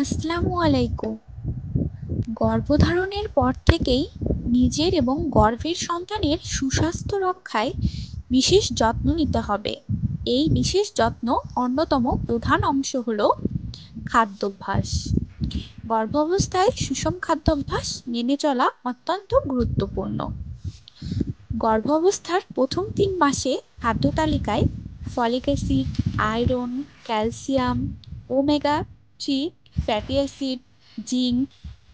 আসসালামু আলাইকুম। গর্ভধারণের পর থেকেই নিজের এবং গর্ভের সন্তানের সুস্বাস্থ্য রক্ষায় বিশেষ যত্ন নিতে হবে। এই বিশেষ যত্ন অন্যতম প্রধান অংশ হলো খাদ্যাভ্যাস। গর্ভাবস্থায় সুষম খাদ্যাভ্যাস মেনে চলা অত্যন্ত গুরুত্বপূর্ণ। গর্ভাবস্থার প্রথম 3 মাসে খাদ্য তালিকায় folic acid, iron, calcium, omega-3 fatty acid, zinc,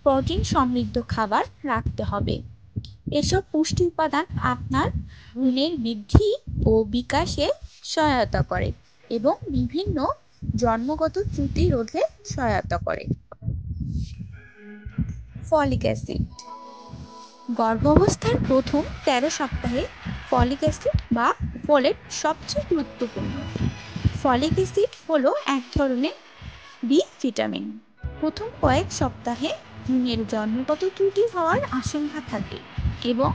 protein সমৃদ্ধ খাবার রাখতে হবে। এসব পুষ্টি উপাদান আপনার ভ্রূণের বৃদ্ধি ও বিকাশে সহায়তা করে এবং বিভিন্ন জন্মগত ত্রুটি রোধে সহায়তা করে। ফলিক অ্যাসিড গর্ভাবস্থার প্রথম 13 সপ্তাহে ফলিক অ্যাসিড বা ফোলেট সবচেয়ে গুরুত্বপূর্ণ। ফলিক অ্যাসিড হলো এক ধরনের বি ভিটামিন। প্রথম কয়েক সপ্তাহে ভ্রূণের জন্মগত ত্রুটি হওয়ার আশঙ্কা থাকে এবং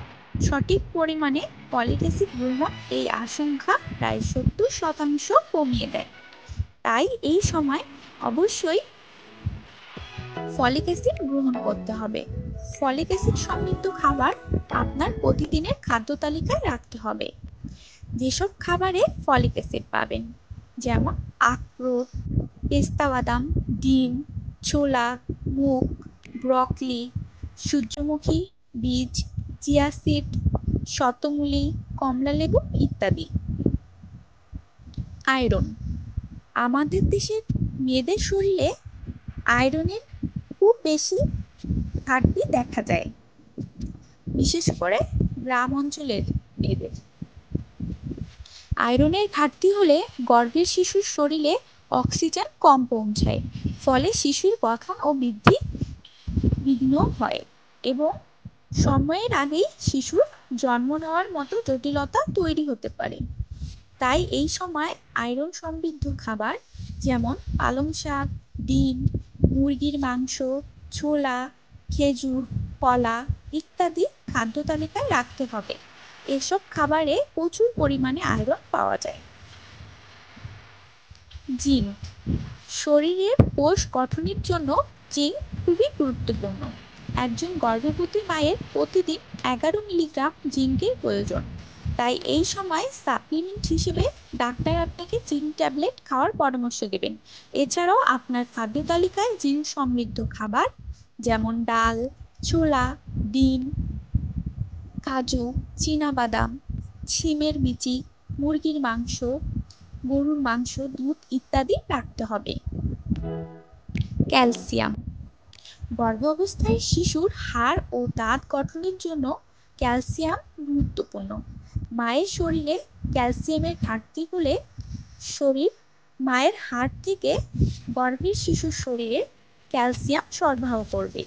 সঠিক পরিমাণে ফলিক অ্যাসিড গ্রহণ এই আশঙ্কা প্রায় 70% কমিয়ে দেয়। তাই এই সময় অবশ্যই ফলিক অ্যাসিড গ্রহণ করতে হবে। ফলিক অ্যাসিড সমৃদ্ধ খাবার আপনার প্রতিদিনের খাদ্য তালিকায় রাখতে হবে। যেসব খাবারে ফলিক অ্যাসিড পাবেন, যেমন আখরোট, পেস্তা বাদাম, ডিম, ছোলা, মুগ, ব্রকলি, সূর্যমুখী বীজ, চিয়া সিড, শতমূলি, কমলালেবু ইত্যাদি। আয়রন আমাদের দেশের মেয়েদের শরীরে আয়রনের খুব বেশি ঘাটতি দেখা যায়, বিশেষ করে গ্রাম অঞ্চলের মেয়েদের। আয়রনের ঘাটতি হলে গর্ভের শিশুর শরীরে অক্সিজেন কম পৌঁছায়, ফলে শিশুর গঠন ও বৃদ্ধি বিঘ্ন হয় এবং সময়ের আগেই শিশুর জন্ম নেওয়ার মতো জটিলতা তৈরি হতে পারে। তাই এই সময় আয়রন সমৃদ্ধ খাবার যেমন পালং শাক, ডিম, মুরগির মাংস, ছোলা, খেজুর, কলা ইত্যাদি খাদ্য তালিকায় রাখতে হবে। এসব খাবারে প্রচুর পরিমাণে আয়রন পাওয়া যায়। জিঙ্ক শরীরের কোষ গঠনের জন্য জিঙ্ক খুবই গুরুত্বপূর্ণ। একজন গর্ভবতী মায়ের প্রতিদিন 11 মিলিগ্রাম জিঙ্কের প্রয়োজন। তাই এই সময় সাপ্লিমেন্ট হিসেবে ডাক্তার আপনাকে জিঙ্ক ট্যাবলেট খাওয়ার পরামর্শ দেবেন। এছাড়াও আপনার খাদ্য তালিকায় জিঙ্ক সমৃদ্ধ খাবার যেমন ডাল, ছোলা, ডিম, কাজু, চীনাবাদাম, শিমের বিচি, মুরগির মাংস, গরুর মাংস, দুধ ইত্যাদি রাখতে হবে। ক্যালসিয়াম গর্ভাবস্থায় শিশুর হাড় ও দাঁত গঠনের জন্য ক্যালসিয়াম গুরুত্বপূর্ণ। মায়ের শরীরে ক্যালসিয়ামের ঘাটতি হলে মায়ের হাড় থেকে গর্ভের শিশুর শরীরে ক্যালসিয়াম সরবরাহ করবে,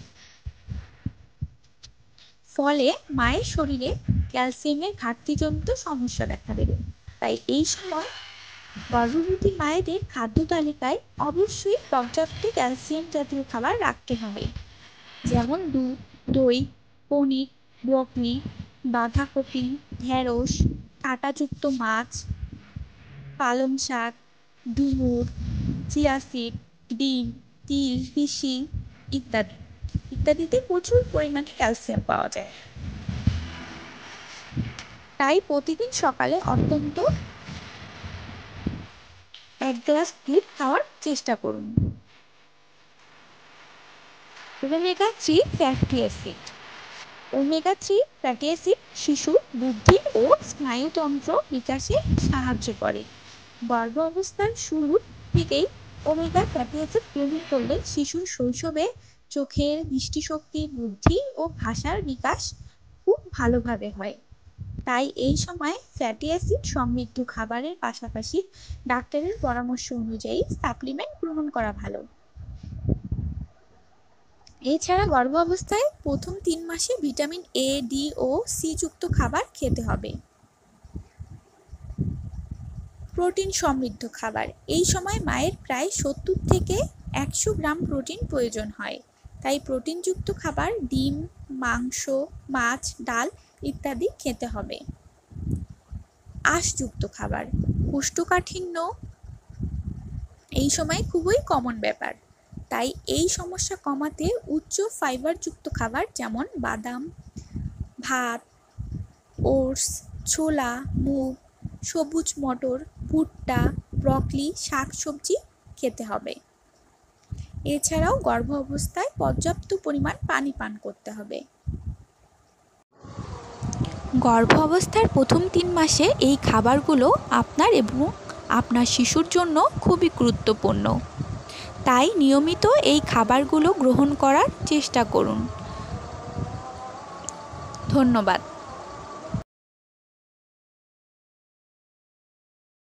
ফলে মায়ের শরীরে ক্যালসিয়ামের ঘাটতিজনিত সমস্যা দেখা দেবে। তাই এই সময় গর্ভবতী মায়েদের খাদ্য তালিকায় অবশ্যই পর্যাপ্ত ক্যালসিয়াম জাতীয় খাবার রাখতে হবে, যেমন দুধ, দই, পনির, ব্রকলি, বাঁধাকপি, ঢেঁড়স, কাঁটাযুক্ত মাছ, পালং শাক, ডুমুর, চিয়া সিড, ডিম, তিল, তিসি ইত্যাদি ইত্যাদিতে প্রচুর পরিমাণে ক্যালসিয়াম পাওয়া যায়। তাই প্রতিদিন সকালে অন্তত 1 গ্লাস দুধ খাওয়ার চেষ্টা করুন। Omega-3 fatty acid omega-3 fatty acid শিশুর বুদ্ধি ও স্নায়ুতন্ত্র বিকাশে সাহায্য করে। গর্ভ অবস্থার শুরুর থেকেই ওমেগা ফ্যাটি অ্যাসিড গ্রহণ করলে শিশুর শৈশবে চোখের দৃষ্টিশক্তি, বুদ্ধি ও ভাষার বিকাশ খুব ভালোভাবে হয়। তাই এই সময় ফ্যাটি অ্যাসিড সমৃদ্ধ খাবারের পাশাপাশি ডাক্তারের পরামর্শ অনুযায়ী সাপ্লিমেন্ট গ্রহণ করা ভালো। এছাড়া গর্ভাবস্থায় প্রথম 3 মাসে ভিটামিন এ, ডি ও সি যুক্ত খাবার খেতে হবে। প্রোটিন সমৃদ্ধ খাবার এই সময় মায়ের প্রায় 70 থেকে 100 গ্রাম প্রোটিন প্রয়োজন হয়। তাই প্রোটিনযুক্ত খাবার ডিম, মাংস, মাছ, ডাল ইত্যাদি খেতে হবে। আঁশযুক্ত খাবার কোষ্ঠকাঠিন্য এই সময় খুবই কমন ব্যাপার, তাই এই সমস্যা কমাতে উচ্চ ফাইবারযুক্ত খাবার যেমন বাদাম, ভাত, ওটস, ছোলা, মুগ, সবুজ মটর, ভুট্টা, ব্রকলি, শাকসবজি খেতে হবে। এছাড়াও গর্ভ অবস্থায় পর্যাপ্ত পরিমাণ পানি পান করতে হবে। গর্ভ অবস্থার প্রথম 3 মাসে এই খাবারগুলো আপনার এবং আপনার শিশুর জন্য খুবই গুরুত্বপূর্ণ। তাই নিয়মিত এই খাবারগুলো গ্রহণ করার চেষ্টা করুন। ধন্যবাদ।